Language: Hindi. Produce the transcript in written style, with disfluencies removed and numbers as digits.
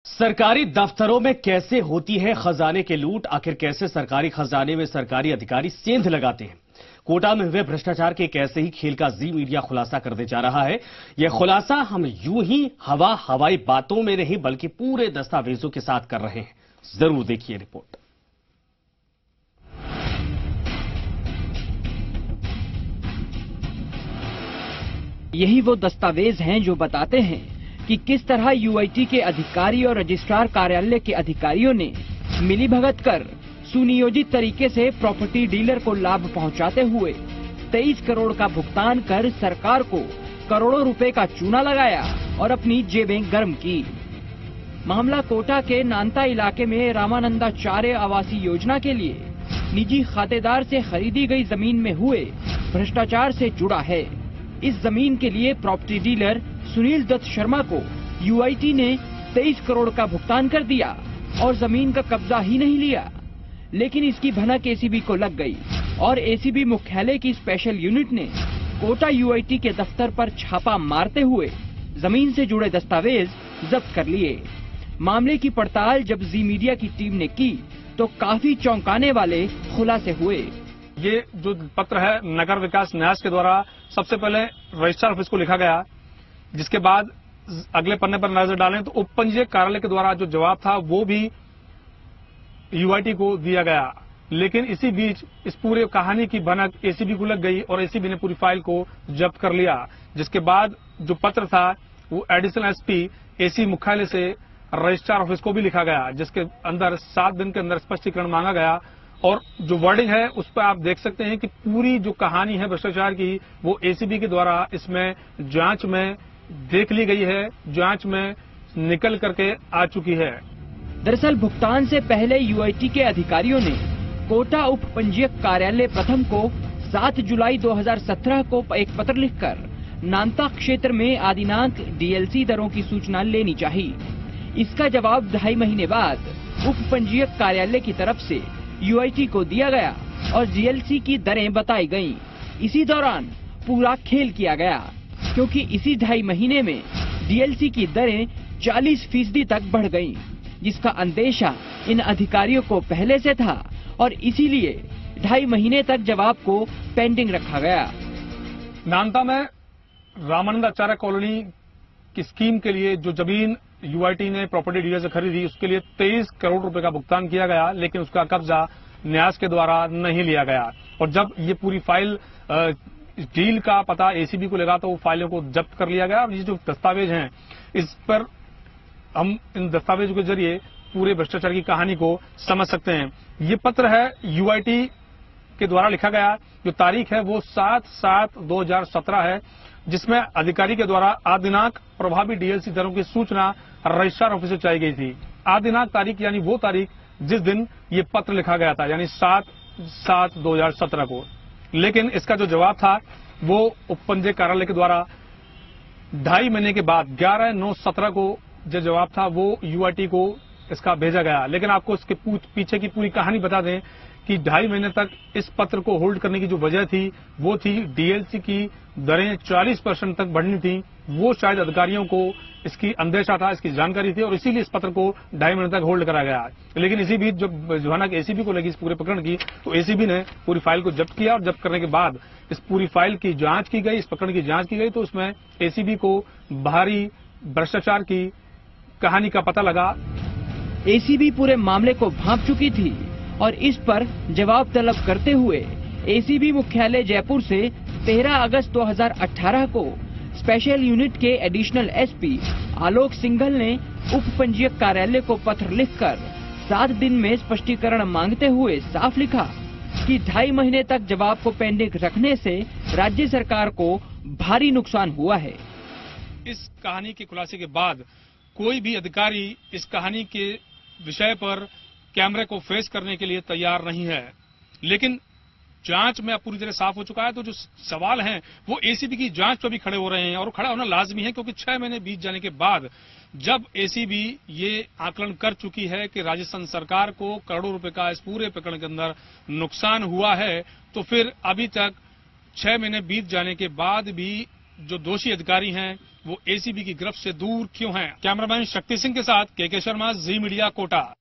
सरकारी दफ्तरों में कैसे होती है खजाने की लूट, आखिर कैसे सरकारी खजाने में सरकारी अधिकारी सेंध लगाते हैं। कोटा में हुए भ्रष्टाचार के एक ऐसे ही खेल का जी मीडिया खुलासा करने जा रहा है। यह खुलासा हम यूं ही हवाई बातों में नहीं बल्कि पूरे दस्तावेजों के साथ कर रहे हैं। जरूर देखिए रिपोर्ट। यही वो दस्तावेज हैं जो बताते हैं कि किस तरह यूआईटी के अधिकारी और रजिस्ट्रार कार्यालय के अधिकारियों ने मिलीभगत कर सुनियोजित तरीके से प्रॉपर्टी डीलर को लाभ पहुंचाते हुए 23 करोड़ का भुगतान कर सरकार को करोड़ों रुपए का चूना लगाया और अपनी जेबें गर्म की। मामला कोटा के नांता इलाके में रामानंदाचार्य आवासीय योजना के लिए निजी खातेदार से खरीदी गई जमीन में हुए भ्रष्टाचार से जुड़ा है। इस जमीन के लिए प्रॉपर्टी डीलर सुनील दत्त शर्मा को यूआईटी ने 23 करोड़ का भुगतान कर दिया और जमीन का कब्जा ही नहीं लिया, लेकिन इसकी भनक एसीबी को लग गई और एसीबी मुख्यालय की स्पेशल यूनिट ने कोटा यूआईटी के दफ्तर पर छापा मारते हुए जमीन से जुड़े दस्तावेज जब्त कर लिए। मामले की पड़ताल जब जी मीडिया की टीम ने की तो काफी चौंकाने वाले खुलासे हुए। ये जो पत्र है नगर विकास न्यास के द्वारा सबसे पहले रजिस्ट्रार ऑफिस को लिखा गया, जिसके बाद अगले पन्ने पर नजर डालें तो उपपंजीयक कार्यालय के द्वारा जो जवाब था वो भी यूआईटी को दिया गया। लेकिन इसी बीच इस पूरे कहानी की भनक एसीबी को लग गई और एसीबी ने पूरी फाइल को जब्त कर लिया, जिसके बाद जो पत्र था वो एडिशनल एसपी एसी मुख्यालय से रजिस्ट्रार ऑफिस को भी लिखा गया, जिसके अंदर 7 दिन के अंदर स्पष्टीकरण मांगा गया। और जो वर्डिंग है उस पर आप देख सकते हैं कि पूरी जो कहानी है भ्रष्टाचार की वो एसीबी के द्वारा इसमें जांच में देख ली गई है, जांच में निकल करके आ चुकी है। दरअसल भुगतान से पहले यूआईटी के अधिकारियों ने कोटा उप पंजीयक कार्यालय प्रथम को 7 जुलाई 2017 को एक पत्र लिखकर नांता क्षेत्र में आदिनांक डीएलसी दरों की सूचना लेनी चाहिए। इसका जवाब 2.5 महीने बाद उप पंजीयक कार्यालय की तरफ से यूआईटी को दिया गया और डीएलसी की दरें बताई गईं। इसी दौरान पूरा खेल किया गया, क्योंकि इसी 2.5 महीने में डीएलसी की दरें 40% तक बढ़ गईं, जिसका अंदेशा इन अधिकारियों को पहले से था और इसीलिए 2.5 महीने तक जवाब को पेंडिंग रखा गया। नांता में रामानंदाचार्य कॉलोनी की स्कीम के लिए जो जमीन यूआईटी ने प्रॉपर्टी डीलर से खरीदी उसके लिए 23 करोड़ रुपए का भुगतान किया गया, लेकिन उसका कब्जा न्यास के द्वारा नहीं लिया गया। और जब ये पूरी फाइल डील का पता एसीबी को लगा तो वो फाइलों को जब्त कर लिया गया। और ये जो दस्तावेज हैं इस पर हम इन दस्तावेजों के जरिए पूरे भ्रष्टाचार की कहानी को समझ सकते हैं। ये पत्र है यूआईटी के द्वारा लिखा गया, जो तारीख है वो 7/7/2017 है, जिसमें अधिकारी के द्वारा आदिनांक प्रभावी डीएलसी दरों की सूचना रजिस्ट्रार ऑफिस से चाहिए गई थी। आदिनांक तारीख यानी वो तारीख जिस दिन ये पत्र लिखा गया था, यानी 7/7/2017 को। लेकिन इसका जो जवाब था वो उपपंजीयक कार्यालय के द्वारा 2.5 महीने के बाद 11/9/17 को जो जवाब था वो यूआईटी को इसका भेजा गया। लेकिन आपको इसके पीछे की पूरी कहानी बता दें कि 2.5 महीने तक इस पत्र को होल्ड करने की जो वजह थी वो थी डीएलसी की दरें 40% तक बढ़नी थी। वो शायद अधिकारियों को इसकी अंदेशा था, इसकी जानकारी थी और इसीलिए इस पत्र को 2.5 महीने तक होल्ड करा गया। लेकिन इसी बीच जब भनक एसीबी को लगी इस पूरे प्रकरण की तो एसीबी ने पूरी फाइल को जब्त किया और जब्त करने के बाद इस पूरी फाइल की जांच की गई, इस प्रकरण की जांच की गई तो उसमें एसीबी को भारी भ्रष्टाचार की कहानी का पता लगा। एसीबी पूरे मामले को भांप चुकी थी और इस पर जवाब तलब करते हुए एसीबी मुख्यालय जयपुर से 13 अगस्त 2018 को स्पेशल यूनिट के एडिशनल एसपी आलोक सिंघल ने उप पंजीयक कार्यालय को पत्र लिखकर 7 दिन में स्पष्टीकरण मांगते हुए साफ लिखा कि 2.5 महीने तक जवाब को पेंडिंग रखने से राज्य सरकार को भारी नुकसान हुआ है। इस कहानी के खुलासे के बाद कोई भी अधिकारी इस कहानी के विषय पर कैमरे को फेस करने के लिए तैयार नहीं है, लेकिन जांच में अब पूरी तरह साफ हो चुका है। तो जो सवाल हैं वो एसीबी की जांच पर भी खड़े हो रहे हैं और खड़ा होना लाजमी है, क्योंकि 6 महीने बीत जाने के बाद जब एसीबी ये आकलन कर चुकी है कि राजस्थान सरकार को करोड़ों रुपए का इस पूरे प्रकरण के अंदर नुकसान हुआ है, तो फिर अभी तक 6 महीने बीत जाने के बाद भी जो दोषी अधिकारी हैं वो एसीबी की गिरफ्त से दूर क्यों हैं? कैमरामैन शक्ति सिंह के साथ के शर्मा, जी मीडिया, कोटा।